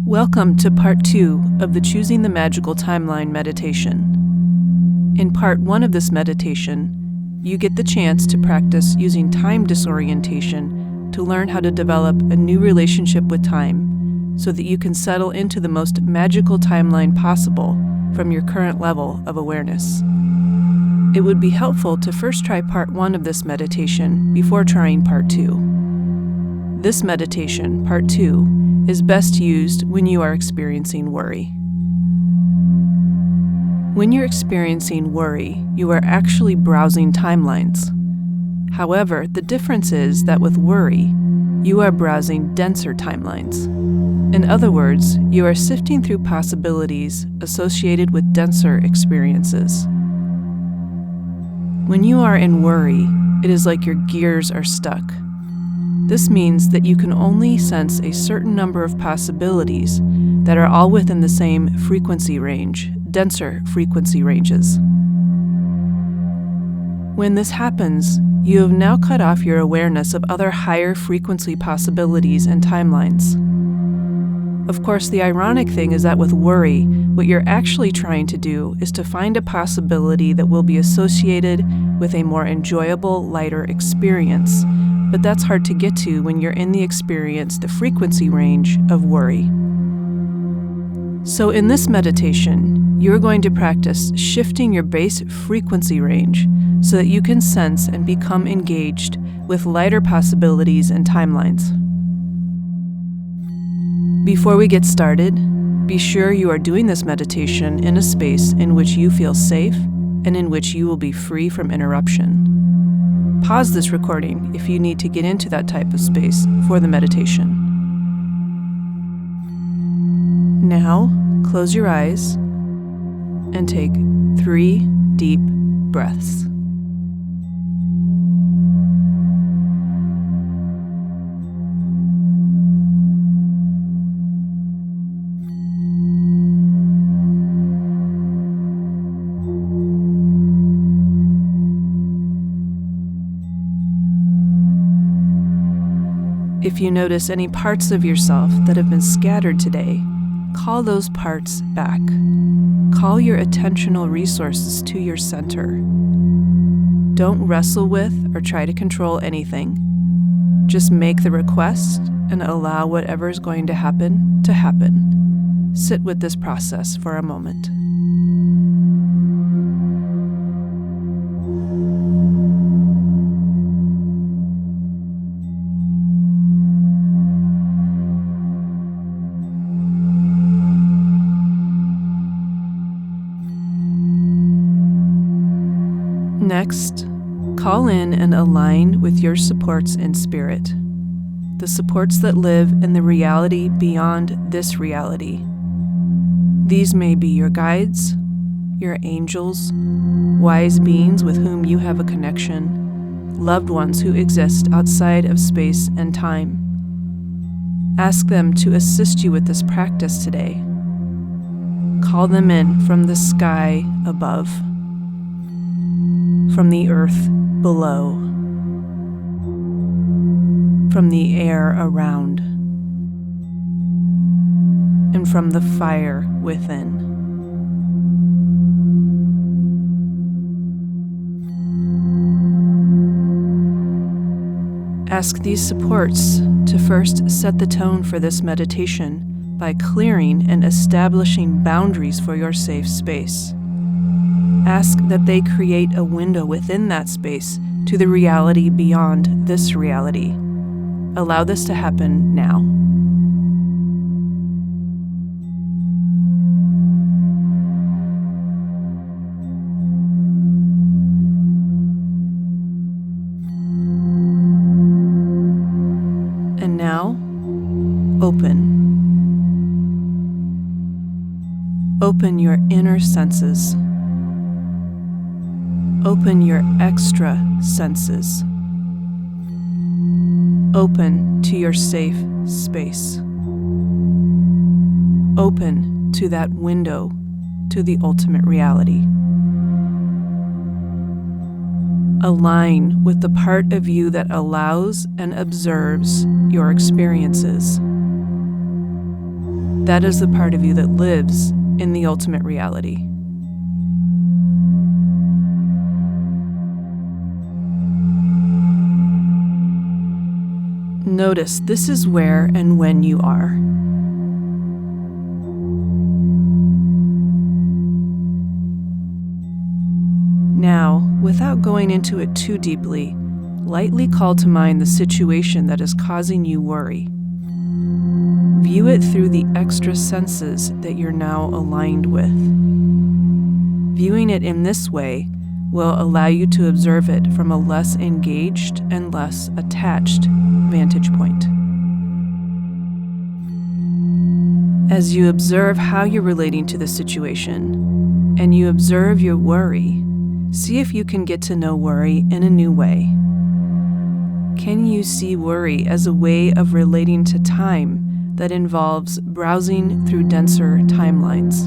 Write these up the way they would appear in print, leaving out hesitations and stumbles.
Welcome to part 2 of the Choosing the Magical Timeline meditation. In part 1 of this meditation, you get the chance to practice using time disorientation to learn how to develop a new relationship with time so that you can settle into the most magical timeline possible from your current level of awareness. It would be helpful to first try part 1 of this meditation before trying part 2. This meditation, part 2, is best used when you are experiencing worry. When you're experiencing worry, you are actually browsing timelines. However, the difference is that with worry, you are browsing denser timelines. In other words, you are sifting through possibilities associated with denser experiences. When you are in worry, it is like your gears are stuck. This means that you can only sense a certain number of possibilities that are all within the same frequency range, denser frequency ranges. When this happens, you have now cut off your awareness of other higher frequency possibilities and timelines. Of course, the ironic thing is that with worry, what you're actually trying to do is to find a possibility that will be associated with a more enjoyable, lighter experience. But that's hard to get to when you're in the frequency range of worry. So in this meditation, you're going to practice shifting your base frequency range so that you can sense and become engaged with lighter possibilities and timelines. Before we get started, be sure you are doing this meditation in a space in which you feel safe and in which you will be free from interruption. Pause this recording if you need to get into that type of space for the meditation. Now, close your eyes and take 3 deep breaths. If you notice any parts of yourself that have been scattered today, call those parts back. Call your attentional resources to your center. Don't wrestle with or try to control anything. Just make the request and allow whatever is going to happen to happen. Sit with this process for a moment. Next, call in and align with your supports in spirit, the supports that live in the reality beyond this reality. These may be your guides, your angels, wise beings with whom you have a connection, loved ones who exist outside of space and time. Ask them to assist you with this practice today. Call them in from the sky above, from the earth below, from the air around, and from the fire within. Ask these supports to first set the tone for this meditation by clearing and establishing boundaries for your safe space. Ask that they create a window within that space to the reality beyond this reality. Allow this to happen now. And now, open. Open your inner senses. Open your extra senses. Open to your safe space. Open to that window to the ultimate reality. Align with the part of you that allows and observes your experiences. That is the part of you that lives in the ultimate reality. Notice this is where and when you are. Now, without going into it too deeply, lightly call to mind the situation that is causing you worry. View it through the extra senses that you're now aligned with. Viewing it in this way will allow you to observe it from a less engaged and less attached vantage point. As you observe how you're relating to the situation, and you observe your worry, see if you can get to know worry in a new way. Can you see worry as a way of relating to time that involves browsing through denser timelines?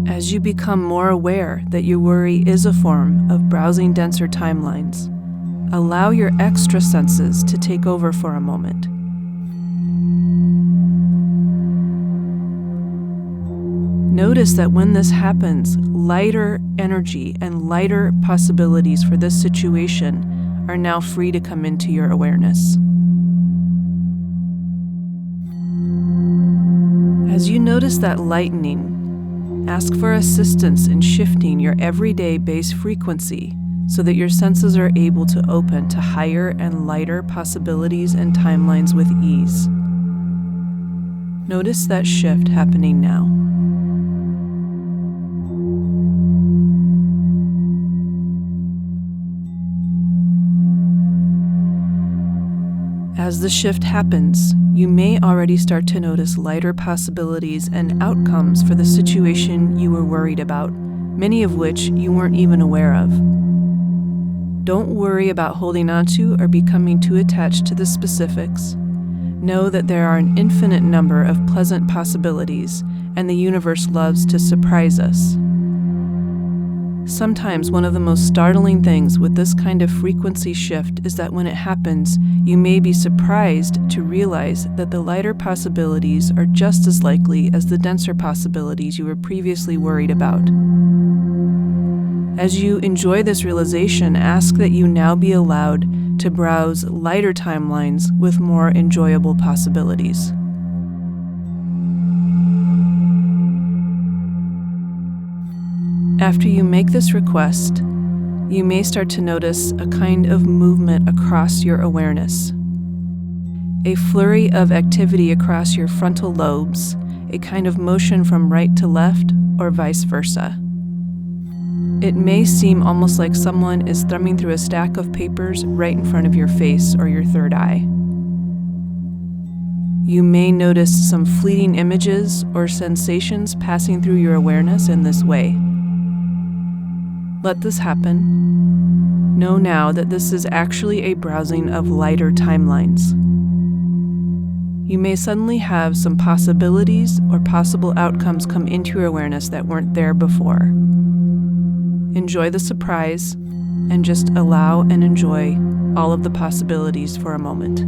As you become more aware that your worry is a form of browsing denser timelines, allow your extra senses to take over for a moment. Notice that when this happens, lighter energy and lighter possibilities for this situation are now free to come into your awareness. As you notice that lightening, ask for assistance in shifting your everyday base frequency so that your senses are able to open to higher and lighter possibilities and timelines with ease. Notice that shift happening now. As the shift happens, you may already start to notice lighter possibilities and outcomes for the situation you were worried about, many of which you weren't even aware of. Don't worry about holding onto or becoming too attached to the specifics. Know that there are an infinite number of pleasant possibilities, and the universe loves to surprise us. Sometimes one of the most startling things with this kind of frequency shift is that when it happens, you may be surprised to realize that the lighter possibilities are just as likely as the denser possibilities you were previously worried about. As you enjoy this realization, ask that you now be allowed to browse lighter timelines with more enjoyable possibilities. After you make this request, you may start to notice a kind of movement across your awareness. A flurry of activity across your frontal lobes, a kind of motion from right to left or vice versa. It may seem almost like someone is thumbing through a stack of papers right in front of your face or your third eye. You may notice some fleeting images or sensations passing through your awareness in this way. Let this happen. Know now that this is actually a browsing of lighter timelines. You may suddenly have some possibilities or possible outcomes come into your awareness that weren't there before. Enjoy the surprise and just allow and enjoy all of the possibilities for a moment.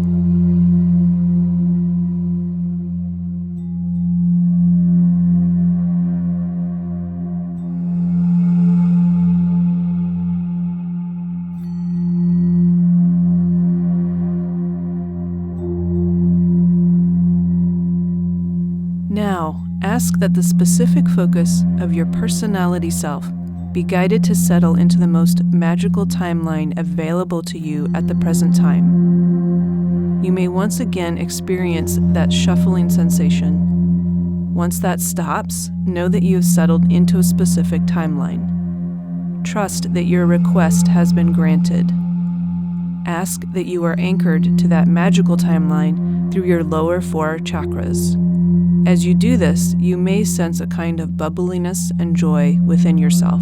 Now, ask that the specific focus of your personality self be guided to settle into the most magical timeline available to you at the present time. You may once again experience that shuffling sensation. Once that stops, know that you have settled into a specific timeline. Trust that your request has been granted. Ask that you are anchored to that magical timeline through your lower 4 chakras. As you do this, you may sense a kind of bubbliness and joy within yourself.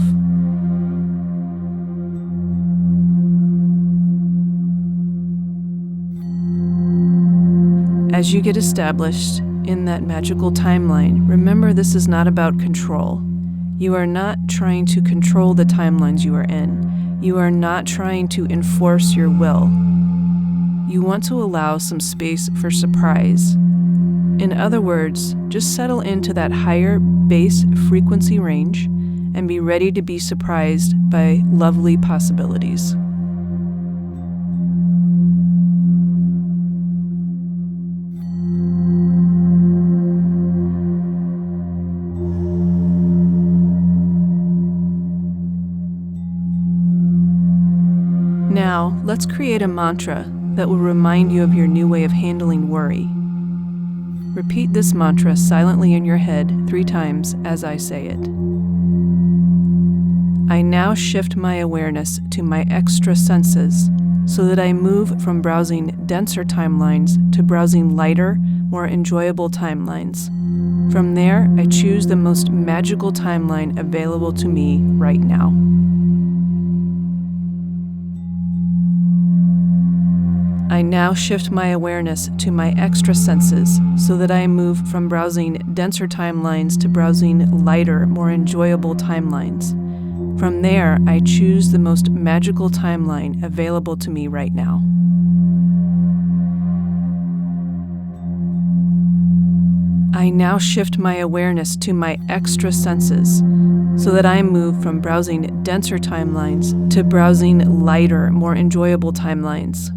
As you get established in that magical timeline, remember this is not about control. You are not trying to control the timelines you are in. You are not trying to enforce your will. you want to allow some space for surprise. In other words, just settle into that higher base frequency range and be ready to be surprised by lovely possibilities. Now, let's create a mantra that will remind you of your new way of handling worry. Repeat this mantra silently in your head 3 times as I say it. I now shift my awareness to my extra senses so that I move from browsing denser timelines to browsing lighter, more enjoyable timelines. From there, I choose the most magical timeline available to me right now. I now shift my awareness to my extra senses so that I move from browsing denser timelines to browsing lighter, more enjoyable timelines. From there, I choose the most magical timeline available to me right now. I now shift my awareness to my extra senses so that I move from browsing denser timelines to browsing lighter, more enjoyable timelines.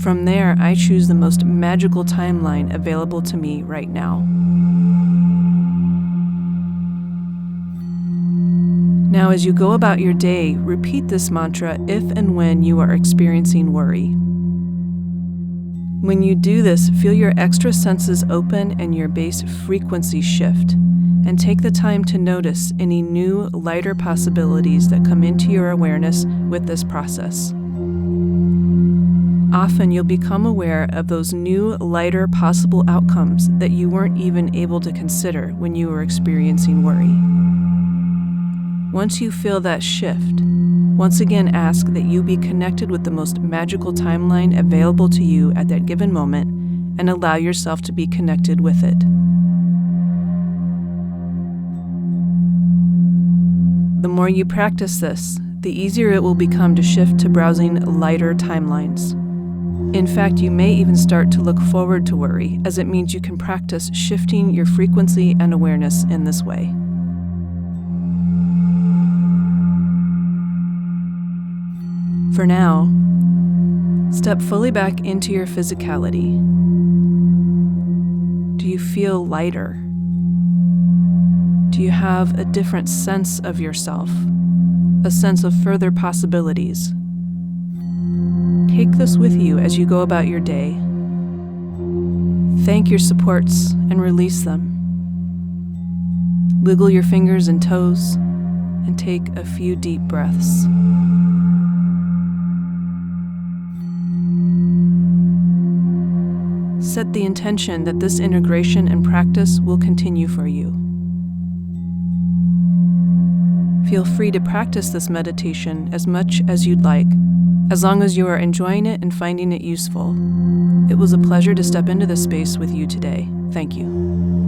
From there, I choose the most magical timeline available to me right now. Now, as you go about your day, repeat this mantra if and when you are experiencing worry. When you do this, feel your extra senses open and your base frequency shift, and take the time to notice any new, lighter possibilities that come into your awareness with this process. Often you'll become aware of those new, lighter possible outcomes that you weren't even able to consider when you were experiencing worry. Once you feel that shift, once again ask that you be connected with the most magical timeline available to you at that given moment and allow yourself to be connected with it. The more you practice this, the easier it will become to shift to browsing lighter timelines. In fact, you may even start to look forward to worry, as it means you can practice shifting your frequency and awareness in this way. For now, step fully back into your physicality. Do you feel lighter? Do you have a different sense of yourself, a sense of further possibilities? Take this with you as you go about your day. Thank your supports and release them. Wiggle your fingers and toes and take a few deep breaths. Set the intention that this integration and practice will continue for you. Feel free to practice this meditation as much as you'd like, as long as you are enjoying it and finding it useful. It was a pleasure to step into this space with you today. Thank you.